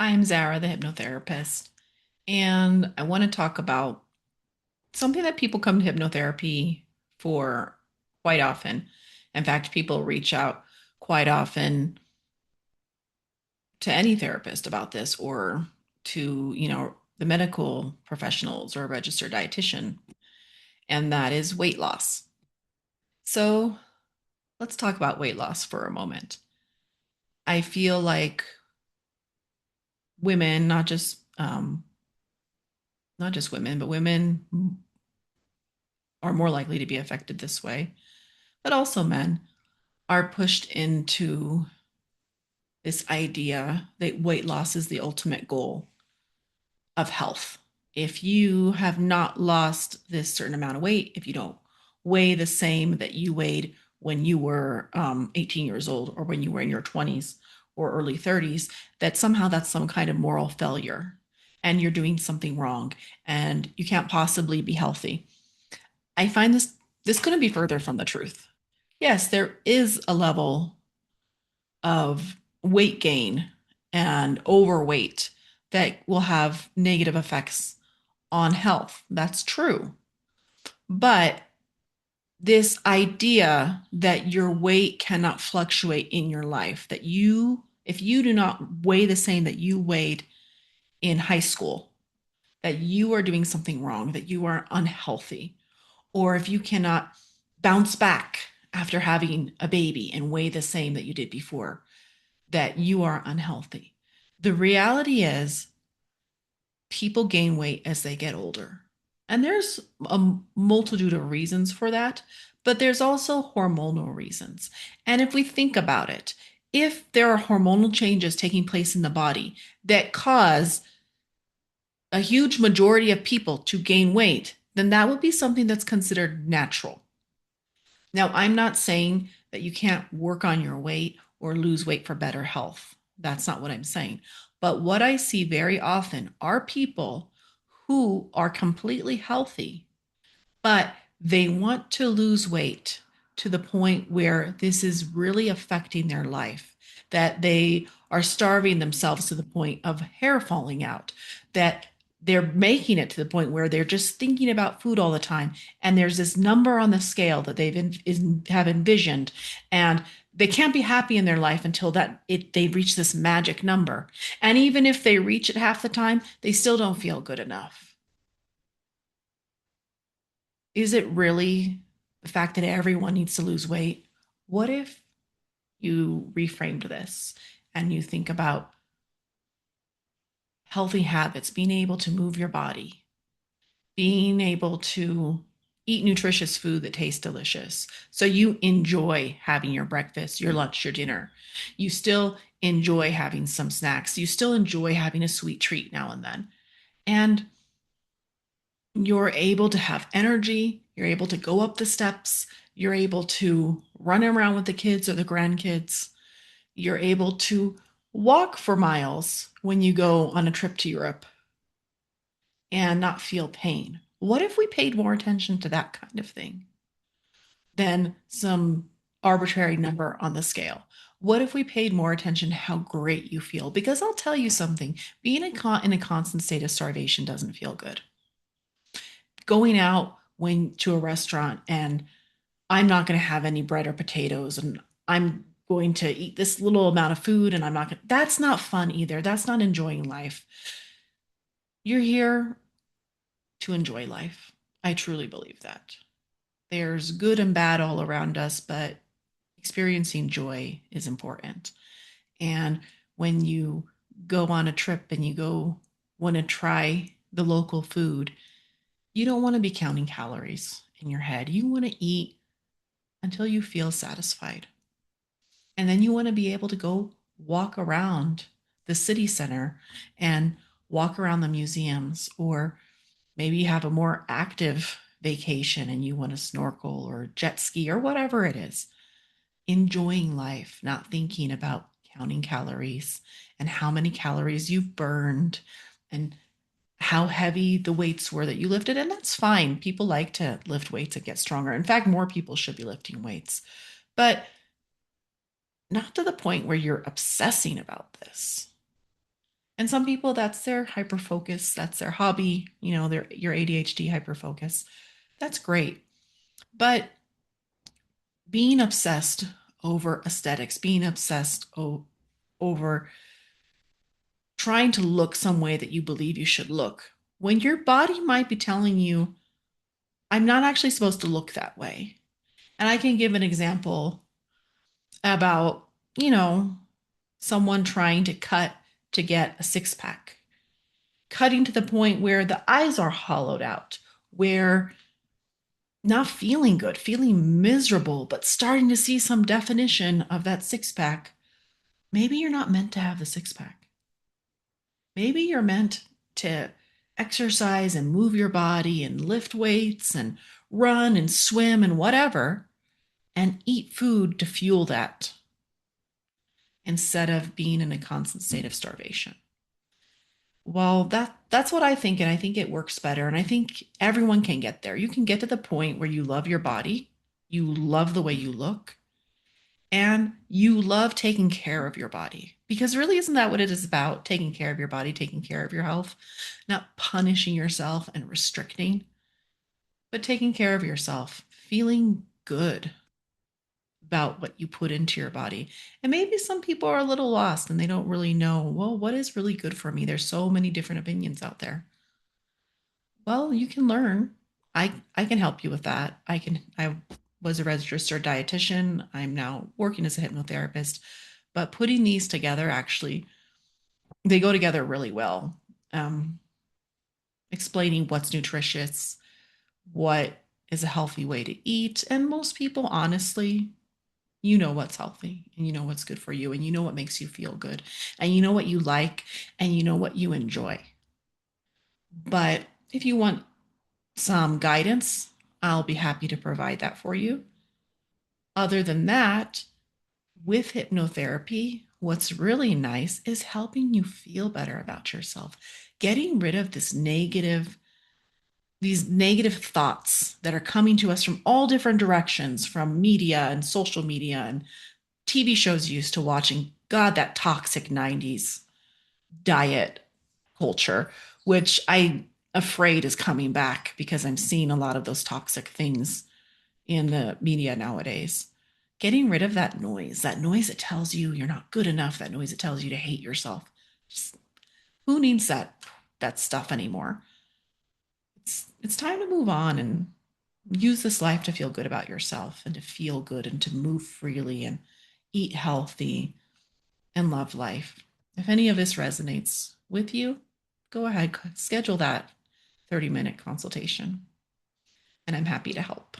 I'm Zara, the hypnotherapist, and I want to talk about something that people come to hypnotherapy for quite often. In fact, people reach out quite often to any therapist about this or to, the medical professionals or a registered dietitian, and that is weight loss. So let's talk about weight loss for a moment. I feel like women, not just women, but women are more likely to be affected this way, but also men are pushed into this idea that weight loss is the ultimate goal of health. If you have not lost this certain amount of weight, if you don't weigh the same that you weighed when you were 18 years old or when you were in your 20s or early 30s, that somehow that's some kind of moral failure and you're doing something wrong and you can't possibly be healthy. I find this couldn't be further from the truth. Yes, there is a level of weight gain and overweight that will have negative effects on health. That's true. But this idea that your weight cannot fluctuate in your life, that if you do not weigh the same that you weighed in high school, that you are doing something wrong, that you are unhealthy, or if you cannot bounce back after having a baby and weigh the same that you did before, that you are unhealthy. The reality is, people gain weight as they get older. And there's a multitude of reasons for that, but there's also hormonal reasons. And if we think about it, if there are hormonal changes taking place in the body that cause a huge majority of people to gain weight, then that would be something that's considered natural. Now, I'm not saying that you can't work on your weight or lose weight for better health. That's not what I'm saying. But what I see very often are people who are completely healthy, but they want to lose weight to the point where this is really affecting their life, that they are starving themselves to the point of hair falling out, that they're making it to the point where they're just thinking about food all the time. And there's this number on the scale that have envisioned, and they can't be happy in their life until they reach this magic number. And even if they reach it half the time, they still don't feel good enough. Is it really the fact that everyone needs to lose weight? What if you reframed this and you think about healthy habits, being able to move your body, being able to eat nutritious food that tastes delicious. So you enjoy having your breakfast, your lunch, your dinner. You still enjoy having some snacks. You still enjoy having a sweet treat now and then. And you're able to have energy, you're able to go up the steps, you're able to run around with the kids or the grandkids, you're able to walk for miles when you go on a trip to Europe and not feel pain. What if we paid more attention to that kind of thing than some arbitrary number on the scale? What if we paid more attention to how great you feel? Because I'll tell you something, being in a constant state of starvation doesn't feel good. Going out when to a restaurant and I'm not going to have any bread or potatoes and I'm going to eat this little amount of food and I'm not going to, that's not fun either. That's not enjoying life. You're here to enjoy life. I truly believe that. There's good and bad all around us, but experiencing joy is important. And when you go on a trip and you go want to try the local food, you don't want to be counting calories in your head. You want to eat until you feel satisfied. And then you want to be able to go walk around the city center and walk around the museums, or maybe you have a more active vacation and you want to snorkel or jet ski or whatever it is. Enjoying life, not thinking about counting calories and how many calories you've burned and how heavy the weights were that you lifted. And that's fine. People like to lift weights and get stronger. In fact, more people should be lifting weights. But not to the point where you're obsessing about this. And some people, that's their hyper focus, that's their hobby, their your ADHD hyper focus. That's great. But being obsessed over aesthetics, being obsessed over trying to look some way that you believe you should look, when your body might be telling you, I'm not actually supposed to look that way. And I can give an example about, you know, someone trying to cut to get a six pack, cutting to the point where the eyes are hollowed out, where not feeling good, feeling miserable, but starting to see some definition of that six pack. Maybe you're not meant to have the six pack. Maybe you're meant to exercise and move your body and lift weights and run and swim and whatever, and eat food to fuel that instead of being in a constant state of starvation. Well, that's what I think, and I think it works better. And I think everyone can get there. You can get to the point where you love your body, you love the way you look, and you love taking care of your body. Because really, isn't that what it is about? Taking care of your body, taking care of your health, not punishing yourself and restricting, but taking care of yourself, feeling good about what you put into your body. And maybe some people are a little lost and they don't really know, well, what is really good for me? There's so many different opinions out there. Well, you can learn. I can help you with that. I was a registered dietitian. I'm now working as a hypnotherapist, but putting these together actually they go together really well. Um, Explaining what's nutritious, what is a healthy way to eat, and most people honestly, you know what's healthy and you know what's good for you and you know what makes you feel good and you know what you like and you know what you enjoy. But if you want some guidance, I'll be happy to provide that for you. Other than that, with hypnotherapy, what's really nice is helping you feel better about yourself, getting rid of these negative thoughts that are coming to us from all different directions, from media and social media and TV shows used to watching. God, that toxic 90s diet culture, which I'm afraid is coming back because I'm seeing a lot of those toxic things in the media nowadays. Getting rid of that noise that tells you you're not good enough, that noise that tells you to hate yourself. Just, who needs that stuff anymore? It's time to move on and use this life to feel good about yourself and to feel good and to move freely and eat healthy and love life. If any of this resonates with you, go ahead, schedule that 30-minute consultation, and I'm happy to help.